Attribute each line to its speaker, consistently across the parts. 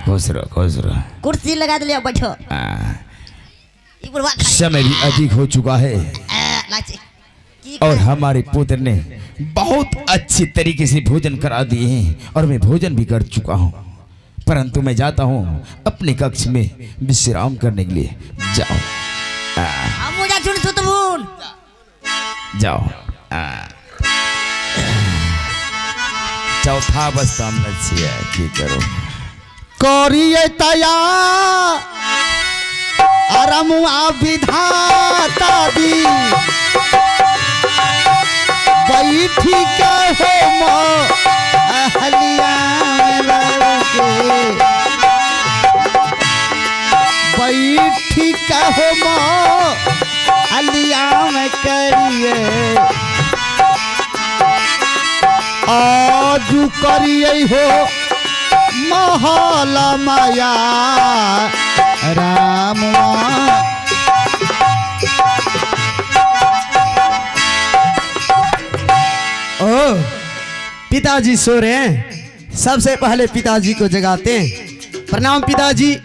Speaker 1: खुश रहो।
Speaker 2: कुर्सी लगा दे, बैठो।
Speaker 1: समय भी अधिक हो चुका है और हमारे पुत्र ने बहुत अच्छी तरीके से भोजन करा दिए हैं और मैं भोजन भी कर चुका हूँ, परंतु मैं जाता हूँ अपने कक्ष में विश्राम करने के लिए। जाओ जाओ चौथा बस्ता की करो
Speaker 3: करिए तया अरमुआ विधाता दी बैठी कहो महलिया बैठी कहो महलिया में करिए आज करिए हो महल माया राम। ओ पिताजी सो रहे हैं, सबसे पहले पिताजी को जगाते हैं। प्रणाम पिताजी।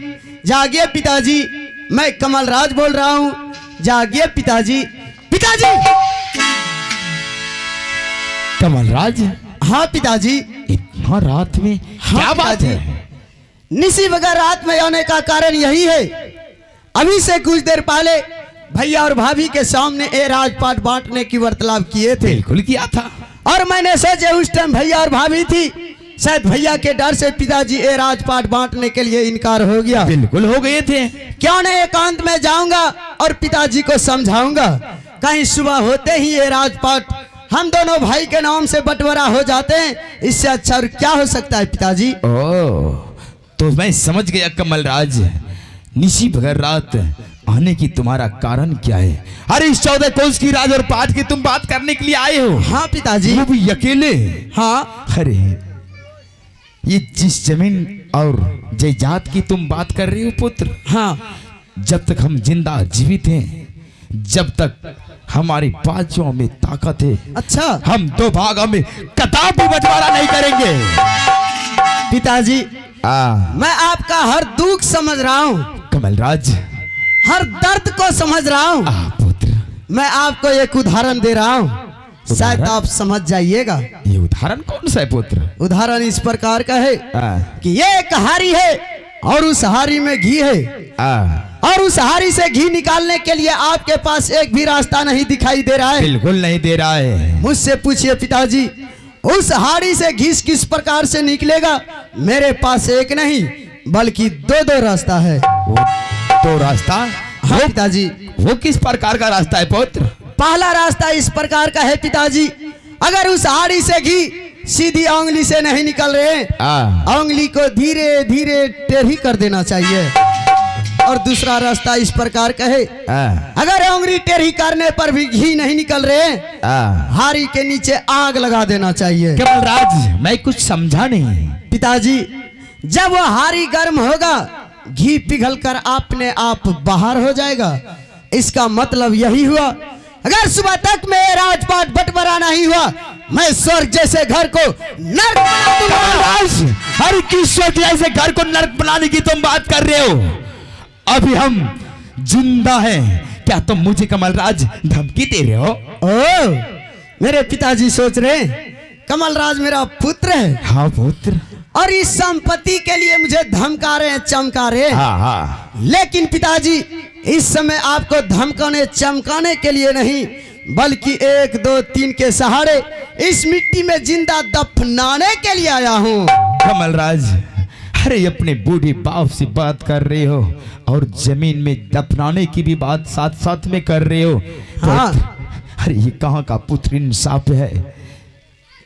Speaker 3: जागिए पिताजी, मैं कमल राज बोल रहा हूँ। जागिए पिताजी। पिताजी।
Speaker 1: कमल राज?
Speaker 3: हाँ पिताजी।
Speaker 1: इतना रात में क्या बात है?
Speaker 3: निसी बगैर रात में आने का कारण यही है, अभी से कुछ देर पहले भैया और भाभी के सामने ए राजपाट बांटने की वार्तालाप किए थे।
Speaker 1: बिल्कुल किया था। और
Speaker 3: मैंने सोचा उस टाइम भैया और भाभी थी, शायद भैया के डर से पिताजी ए राजपाट बांटने के लिए इनकार हो गया।
Speaker 1: बिल्कुल हो गए थे।
Speaker 3: क्यों नहीं एकांत में जाऊंगा और पिताजी को समझाऊंगा, कहीं सुबह होते ही ये राजपाट हम दोनों भाई के नाम से बंटवारा हो जाते हैं, इससे अच्छा और क्या हो सकता है पिताजी।
Speaker 1: ओह, तो मैं समझ गया कमल राज, निशी बगैर रात आने की तुम्हारा कारण क्या है? अरे इस 14 कोस की राज और पाठ की तुम बात करने के लिए आए हो?
Speaker 3: हाँ पिताजी।
Speaker 1: वो भी अकेले?
Speaker 3: हाँ।
Speaker 1: अरे ये जिस जमीन और जायदाद की तुम बात कर रहे हो पुत्र,
Speaker 3: हाँ,
Speaker 1: जब तक हम जिंदा जीवित हैं, जब तक हमारी पांचों में ताकत है,
Speaker 3: अच्छा, हम
Speaker 1: 2 भागों में कदापि बंटवारा नहीं करेंगे।
Speaker 3: पिताजी मैं आपका हर दुख समझ रहा हूँ
Speaker 1: कमल राज,
Speaker 3: हर दर्द को समझ रहा हूँ
Speaker 1: पुत्र।
Speaker 3: मैं आपको एक उदाहरण दे रहा हूँ, शायद आप समझ जाइएगा।
Speaker 1: ये उदाहरण कौन सा है पुत्र?
Speaker 3: उदाहरण इस प्रकार का है कि ये एक हारी है और उस हारी में घी है, और उस हारी से घी निकालने के लिए आपके पास एक भी रास्ता नहीं दिखाई दे रहा है।
Speaker 1: बिल्कुल नहीं दे रहा है।
Speaker 3: मुझसे पूछिए पिताजी, उस हारी से घी किस प्रकार से निकलेगा? मेरे पास एक नहीं बल्कि 2 रास्ता है।
Speaker 1: वो 2 रास्ता?
Speaker 3: हाँ पिताजी।
Speaker 1: वो किस प्रकार का रास्ता है पुत्र?
Speaker 3: पहला रास्ता इस प्रकार का है पिताजी, अगर उस हारी से घी सीधी उंगली से नहीं निकल रहे, उंगली को धीरे धीरे टेढ़ी कर देना चाहिए। और दूसरा रास्ता इस प्रकार का है, अगर उंगली टेढ़ी करने पर भी घी नहीं निकल रहे, हारी के नीचे आग लगा देना चाहिए।
Speaker 1: कमल राज, मैं कुछ समझा नहीं।
Speaker 3: पिताजी, जब वो हारी गर्म होगा, घी पिघलकर अपने आप बाहर हो जाएगा। इसका मतलब यही हुआ, अगर सुबह तक में राजपाट बंटवारा नहीं हुआ, मैं स्वर्ग जैसे घर को नर्क बना दूंगा।
Speaker 1: हर किस स्वर्ग जैसे घर को नर्क बनाने की तुम बात कर रहे हो? अभी हम जिंदा हैं, क्या तुम मुझे कमल राज धमकी दे रहे हो?
Speaker 3: ओ, मेरे पिताजी सोच रहे कमल राज मेरा पुत्र है।
Speaker 1: हाँ पुत्र।
Speaker 3: और इस संपत्ति के लिए मुझे धमका रहे हैं, चमका रहे हैं।
Speaker 1: हाँ।
Speaker 3: लेकिन पिताजी, इस समय आपको धमकाने चमकाने के लिए नहीं, बल्कि 1 2 3 के सहारे इस मिट्टी में जिंदा दफनाने के लिए आया हूँ।
Speaker 1: कमल राज, अरे अपने बूढ़े बाप से बात कर रहे हो और जमीन में दफनाने की भी बात साथ साथ में कर रहे हो।
Speaker 3: हाँ।
Speaker 1: अरे ये कहाँ का पुत्र इंसाफ है?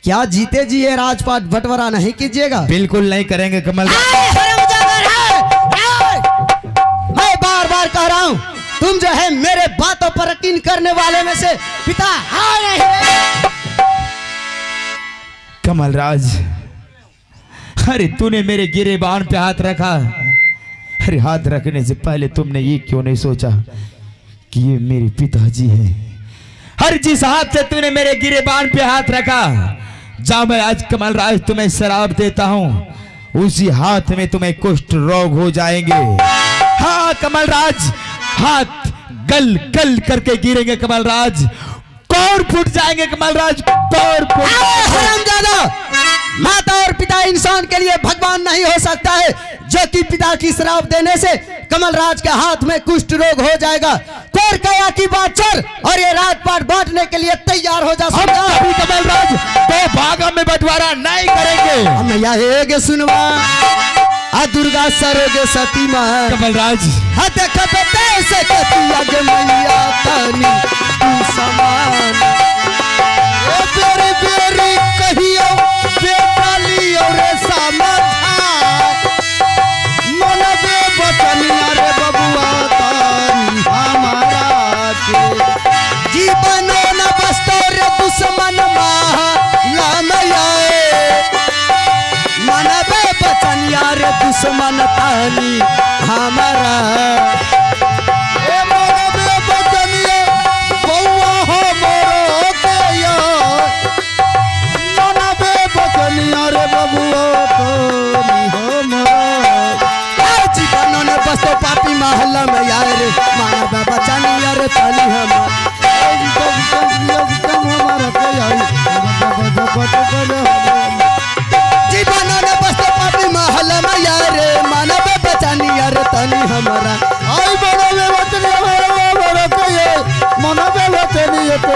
Speaker 3: क्या जीते जी ये राजपाट बंटवारा नहीं कीजिएगा?
Speaker 1: बिल्कुल नहीं करेंगे कमल।
Speaker 3: मैं बार बार कह रहा हूँ, तुम जो है मेरे बातों पर यकीन करने वाले में से पिता है।
Speaker 1: कमल राज, अरे तूने मेरे गिरेबान पे हाथ रखा, अरे हाथ रखने से पहले तुमने ये क्यों नहीं सोचा कि ये मेरे पिताजी हैं? हर जिस हाथ से तूने मेरे गिरेबान पे हाथ रखा, जा मैं आज कमल राज तुम्हें शराब देता हूँ, उसी हाथ में तुम्हें कुष्ठ रोग हो जाएंगे। हाँ कमलराज, हाथ गल गल करके गिरेंगे कमलराज, कौर फूट जाएंगे कमलराज, कौर फूट।
Speaker 3: हरामजादा, माता और पिता इंसान के लिए भगवान नहीं हो सकता है, जो कि पिता की श्राप देने से कमलराज के हाथ में कुष्ठ रोग हो जाएगा। कोर कया की बात चल और ये राजपाट बांटने के लिए तैयार हो जा।
Speaker 1: अभी कमलराज दो भागों में बंटवारा नहीं करेंगे।
Speaker 3: हम यह सुनवा आ दुर्गा सरोगे सती मां
Speaker 1: कमलराज
Speaker 3: हद कपते से कतिया के मैया तानी तू समान ओ बेरी बेरी कहियो बेटाली और समझा मनबे बचनिया रे बबुआ तानी हमारा के जीवन न बस्तो रे दुश्मन मां लामया मनबे बचनिया रे दुश्मन तानी हमारा ए मनबे बचनिया बउआ हो मोरो के यो मनबे बचनिया रे बबुआ तानी हमारा जीवन न बस्तो पापी महल में यार रे मनबे बचनिया रे तानी हमारा हमारा के जीवन न बस्तो पापी महल में यार मानव बचानी यार तनी हमारा आई बनवे वचन हमारा के मानव वचन ये तो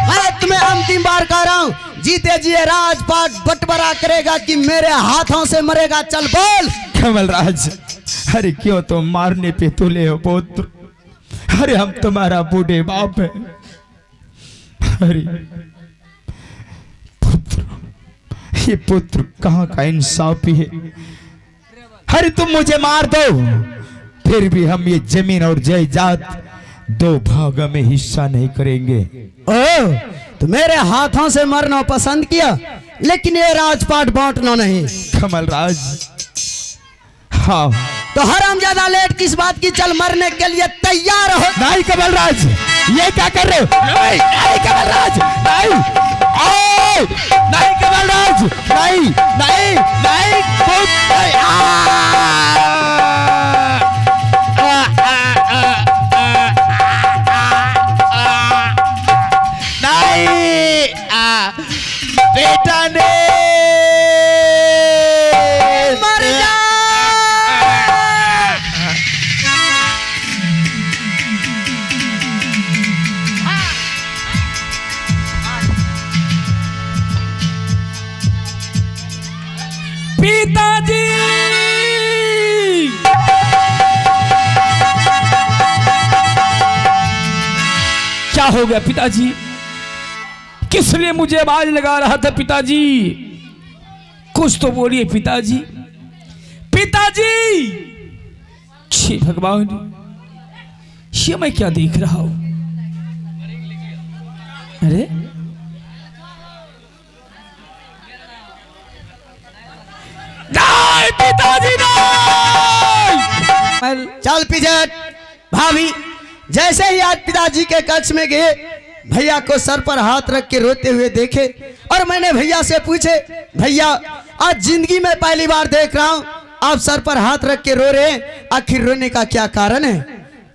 Speaker 3: मैं तुम्हें अंतिम बार कह रहा हूं, जीते जी राजपाट बंटवारा करेगा कि मेरे हाथों से मरेगा। चल बोल।
Speaker 1: कमलराज, अरे क्यों तो मारने पे तुले हो पुत्र? अरे हम तुम्हारा बूढ़े बाप है। अरे पुत्र, ये पुत्र कहाँ का इंसाफी है? अरे तुम मुझे मार दो, फिर भी हम ये जमीन और जायदाद दो भागों में हिस्सा नहीं करेंगे।
Speaker 3: ओ, तो मेरे हाथों से मरना पसंद किया, लेकिन ये राजपाट बांटना नहीं।
Speaker 1: कमलराज, हाँ
Speaker 3: तो हरामजादा लेट किस बात की, चल मरने के लिए तैयार हो।
Speaker 1: नहीं कमलराज, ये क्या कर रहे हो? नहीं, नहीं कमलराज, नहीं, नहीं कमलराज, नहीं, नहीं, नहीं, बेटा ने
Speaker 3: मर जा।
Speaker 2: पिताजी, क्या हो गया पिताजी? किस लिए मुझे आवाज लगा रहा था पिताजी? कुछ तो बोलिए पिताजी। पिताजी, छी भगवान, ये मैं क्या देख रहा हूं? अरे नहीं पिताजी, नहीं।
Speaker 3: चल पिजट। भाभी जैसे ही आज पिताजी के कक्ष में गए, भैया को सर पर हाथ रख के रोते हुए देखे और मैंने भैया से पूछे, भैया आज जिंदगी में पहली बार देख रहा हूं आप सर पर हाथ रख के रो रहे हैं, आखिर रोने का क्या कारण है?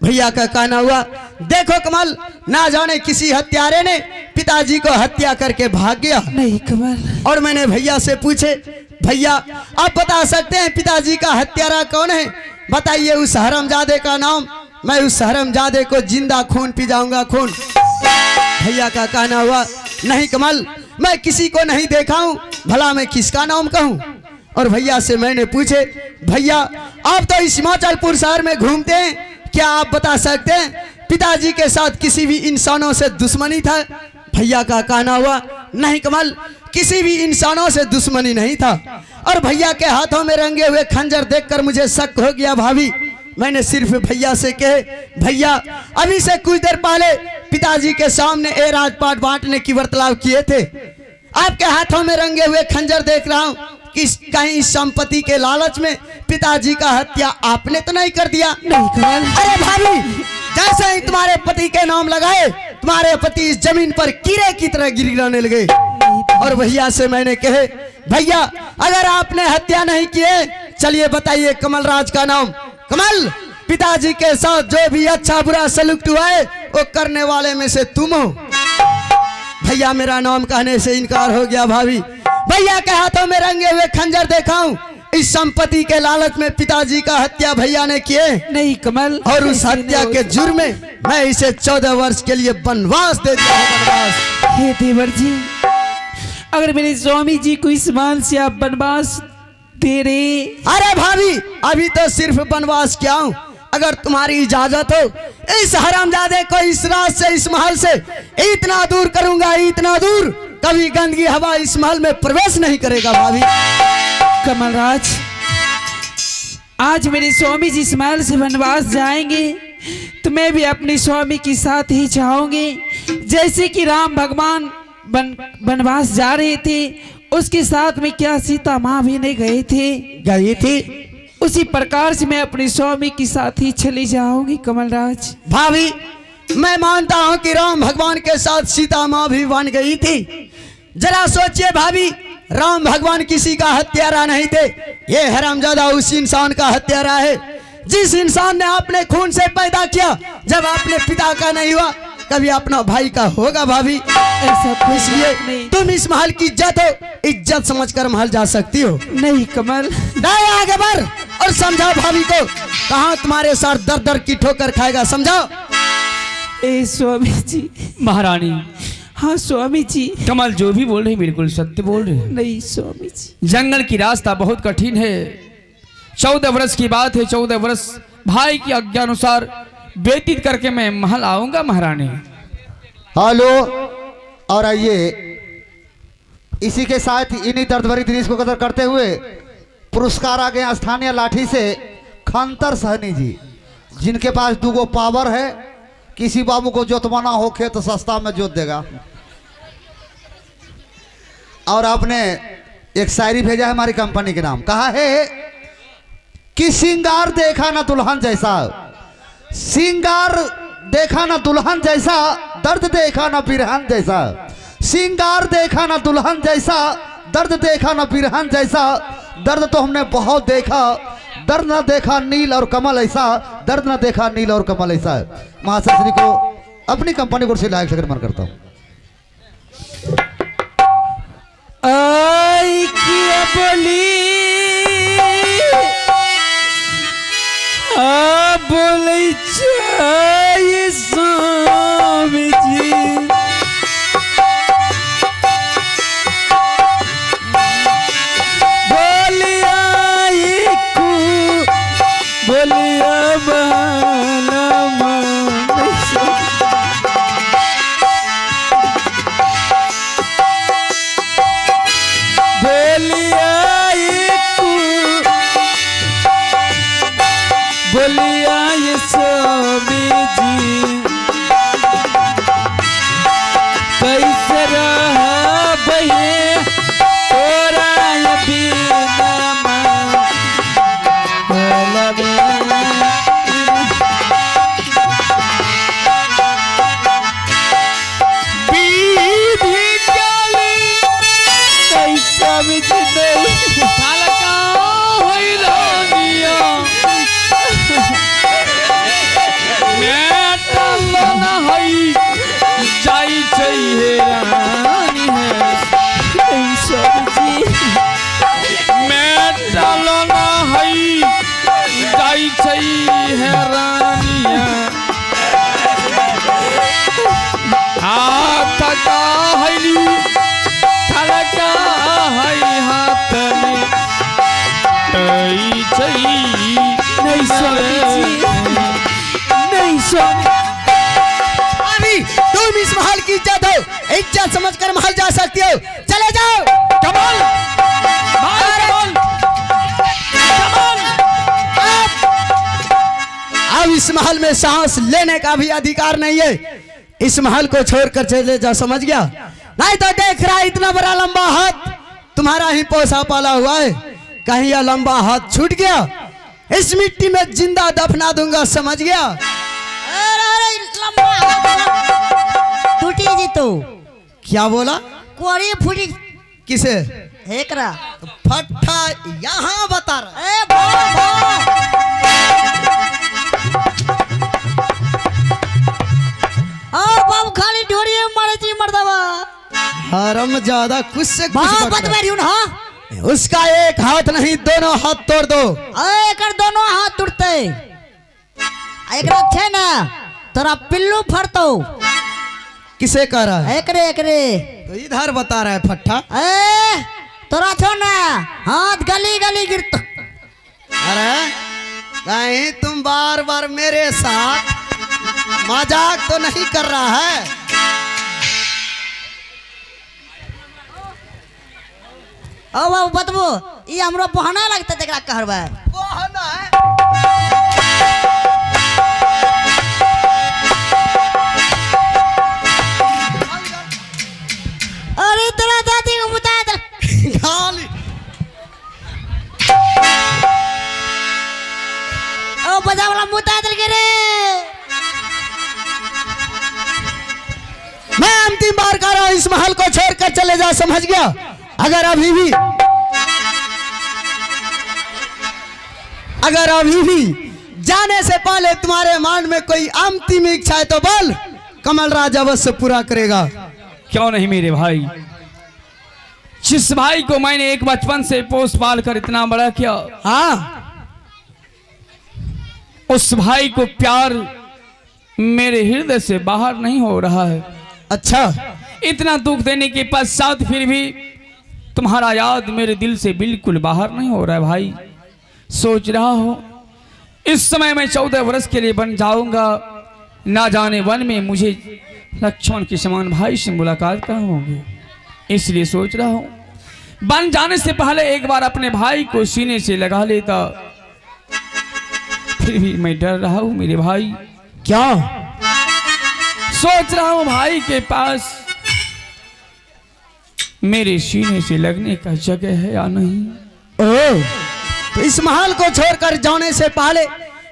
Speaker 3: भैया का कहना हुआ, देखो कमल, ना जाने किसी हत्यारे ने पिताजी को हत्या करके भाग गया।
Speaker 2: नहीं कमल।
Speaker 3: और मैंने भैया से पूछे, भैया आप बता सकते हैं पिताजी का हत्यारा कौन है? बताइए उस हरामजादे का नाम, मैं उस हरामजादे को जिंदा खून पी जाऊंगा खून। भैया का कहना हुआ, नहीं कमल, मैं किसी को नहीं देखा हूं, भला मैं किसका नाम कहूं? और भैया से मैंने पूछे, भैया आप तो इस हिमाचलपुर शहर में घूमते हैं, क्या आप बता सकते हैं पिताजी के साथ किसी भी इंसानों से दुश्मनी था? भैया का कहना हुआ, नहीं कमल, किसी भी इंसानों से दुश्मनी नहीं था। और भैया के हाथों में रंगे हुए खंजर देखकर मुझे शक हो गया। भाभी मैंने सिर्फ भैया से कहे, भैया अभी से कुछ देर पहले पिताजी के सामने ए राजपाट बांटने की वार्तालाप किए थे, आपके हाथों में रंगे हुए खंजर देख रहा हूँ, कि कहीं संपत्ति के लालच में पिताजी का हत्या आपने तो नहीं कर दिया?
Speaker 2: नहीं कमल।
Speaker 3: अरे भाभी, जैसे ही तुम्हारे पति के नाम लगाए, तुम्हारे पति इस जमीन पर कीड़े की तरह गिर गिराने लगे। और भैया से मैंने कहे भैया अगर आपने हत्या नहीं किए, चलिए बताइए कमलराज का नाम। कमल, पिताजी के साथ जो भी अच्छा बुरा सलूक हुआ है वो करने वाले में से तुम हो। भैया मेरा नाम कहने से इनकार हो गया। भाभी भैया के हाथों में रंगे हुए खंजर देखा हूँ। इस संपत्ति के लालच में पिताजी का हत्या भैया ने किए
Speaker 2: नहीं कमल,
Speaker 3: और उस हत्या के जुर्म में मैं इसे 14 वर्ष के लिए वनवास दे दिया हूं। वनवास।
Speaker 2: हे देवर जी, अगर मेरे स्वामी जी को इस मान से आप वनवास दे रहे।
Speaker 3: अरे भाभी अभी तो सिर्फ वनवास क्या हूं, अगर तुम्हारी इजाजत हो इस हरामजादे को इस रात से इस महल से इतना दूर करूंगा, इतना दूर कभी गंदगी हवा इस महल में प्रवेश नहीं करेगा। भाभी
Speaker 2: कमलराज, आज मेरे स्वामी जी इस महल से वनवास जाएंगे तो मैं भी अपने स्वामी के साथ ही चाहूंगी। जैसे कि राम भगवान वनवास जा रहे थे, उसके साथ में क्या सीता माँ भी नहीं गई थी, उसी प्रकार से मैं अपने स्वामी के साथ ही चली जाऊंगी। कमलराज
Speaker 3: भाभी मैं मानता हूं कि राम भगवान के साथ सीता माँ भी बन गई थी। जरा सोचिए भाभी, राम भगवान किसी का हत्यारा नहीं थे, ये हरामजादा उस इंसान का हत्यारा है जिस इंसान ने अपने खून से पैदा किया। जब अपने पिता का नहीं हुआ कभी अपना भाई का होगा। भाभी
Speaker 2: ऐसा
Speaker 3: इसलिए तुम इस महल की इज्जत हो, इज्जत समझकर महल जा सकती हो।
Speaker 2: नहीं कमल,
Speaker 3: दाएं आगे बढ़ और समझाओ भाभी को, कहाँ तुम्हारे साथ दर दर की ठोकर खाएगा, समझाओ।
Speaker 2: ए स्वामी जी।
Speaker 4: महारानी,
Speaker 2: हाँ स्वामी जी।
Speaker 4: कमल जो भी बोल रही बिल्कुल सत्य बोल रहे।
Speaker 2: नहीं स्वामी जी,
Speaker 4: जंगल की रास्ता बहुत कठिन है। 14 वर्ष की बात है, 14 वर्ष भाई की आज्ञा अनुसार व्यतीत करके मैं महल आऊंगा महारानी।
Speaker 5: हेलो, और आइए इसी के साथ इन्हीं दर्द भरी दृश्य को कदर करते हुए पुरस्कार आ गए स्थानीय लाठी से खंतर सहनी जी, जिनके पास 2 पावर है। किसी बाबू को जोतवाना हो खेत तो सस्ता में जोत देगा। और आपने एक शायरी भेजा है हमारी कंपनी के नाम, कहा है कि सिंगार देखा ना दुल्हन जैसा, सिंगार देखा ना दुल्हन जैसा, दर्द देखा ना बिरहन जैसा। सिंगार देखा ना दुल्हन जैसा, दर्द देखा ना बिरहन जैसा। दर्द तो हमने बहुत देखा, दर्द ना देखा नील और कमल ऐसा, दर्द ना देखा नील और कमल ऐसा। महाशास्त्री को अपनी कंपनी को से लायक शकर मन करता हूँ।
Speaker 2: आई क्या बोली, बोले चाहिए स्वामी जी। बोलिया बोलिया ये स्वामी जी, कैसे रहा बहे तोरा ये बिना बीधी काली कैसा बिजने हलका होई रानिया। मैं टलो न हई जाई चाहिए रानी है जी। मैं टलो न हई जाई चाहिए रानिया। हाथ का हली थलका हई हाथ में तई चाहिए। नहीं स्वामी जी, नहीं स्वामी।
Speaker 3: अभी तुम इस महल की इज्जत हो, इज्जत समझकर महल जा सकती हो, चले जाओ।
Speaker 4: कमल,
Speaker 3: अब इस महल में सांस लेने का भी अधिकार नहीं है। इस महल को छोड़कर चले जाओ, समझ गया? नहीं तो देख रहा है इतना बड़ा लंबा हाथ तुम्हारा ही पोसा पाला हुआ है, कहीं यह लंबा हाथ छूट गया इस मिट्टी में जिंदा दफना दूंगा, समझ गया?
Speaker 6: अरे लंबा टूटी जी तो
Speaker 3: क्या बोला?
Speaker 6: कोरी फूटी
Speaker 3: किसे?
Speaker 6: एकरा
Speaker 3: फट्टा यहाँ बता रहा।
Speaker 6: ए बोल और बाबू खाली ढोरी मारे जी मर्दवा
Speaker 3: हरम ज्यादा कुछ से कुछ
Speaker 6: बाप
Speaker 3: बकरा।
Speaker 6: बत मेरी उन हां
Speaker 3: उसका एक हाथ नहीं दोनों हाथ तोड़ दो।
Speaker 6: ए कर दोनों हाथ टूटते एकरा छे ना तोरा पिल्लू फरतो।
Speaker 3: किसे कह रहा है?
Speaker 6: एकरे एकरे
Speaker 3: तो इधर बता रहा है फट्टा।
Speaker 6: ए तोरा छो ना हाथ गली गली गिरतो।
Speaker 3: अरे कहीं तुम बार बार मेरे साथ मजाक तो नहीं कर रहा है?
Speaker 6: ओ बाबू बतबो ई हमरो बहाना लगता तेकरा कहरबा।
Speaker 3: बहाना है।
Speaker 6: अरे तेरा दादी को मुता दे
Speaker 3: गाली।
Speaker 6: ओ बजा वाला मुता दे के रे।
Speaker 3: मैं अंतिम बार कह रहा हूं इस महल को छोड़कर चले जा, समझ गया? अगर अभी भी जाने से पहले तुम्हारे मन में कोई अंतिम इच्छा है तो बोल, कमल राज अवश्य पूरा करेगा।
Speaker 2: क्यों नहीं मेरे भाई? जिस भाई को मैंने एक बचपन से पोस पाल कर इतना बड़ा किया,
Speaker 3: हाँ,
Speaker 2: उस भाई को प्यार मेरे हृदय से बाहर नहीं हो रहा है।
Speaker 3: अच्छा,
Speaker 2: इतना दुख देने के पश्चात फिर भी तुम्हारा याद मेरे दिल से बिल्कुल बाहर नहीं हो रहा है भाई। सोच रहा हूं इस समय मैं 14 वर्ष के लिए बन जाऊंगा, ना जाने वन में मुझे लक्ष्मण के समान भाई से मुलाकात कहाँ होगी। इसलिए सोच रहा हूं बन जाने से पहले एक बार अपने भाई को सीने से लगा लेता। फिर भी मैं डर रहा हूं मेरे भाई।
Speaker 3: क्या?
Speaker 2: सोच रहा हूं भाई के पास मेरे सीने से लगने का जगह है या नहीं।
Speaker 3: ओह, तो इस महल को छोड़कर जाने से पहले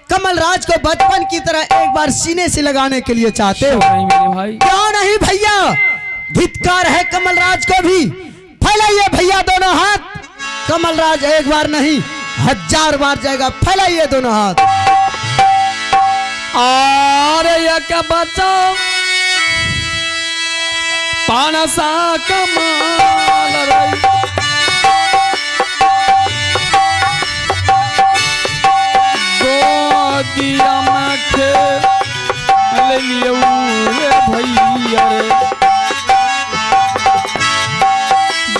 Speaker 3: कमल राज को बचपन की तरह एक बार सीने से लगाने के लिए चाहते हो?
Speaker 2: नहीं मेरे भाई।
Speaker 3: क्यों नहीं भैया, धिक्कार है कमल राज को भी। फैलाइए भैया दोनों हाथ। कमल राज एक बार नहीं 1000 बार जाएगा। फैलाइए दोनों हाथ।
Speaker 2: अरे या बचाओ पानसा कमाल रे। गोदिया में खेल लियो रे भैया रे।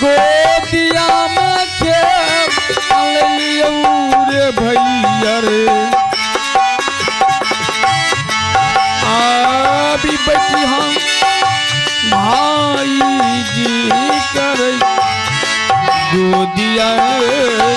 Speaker 2: गोदिया में खेल लियो रे भैया रे। अभी बैठी हम भाई जी कर गोदिया रे।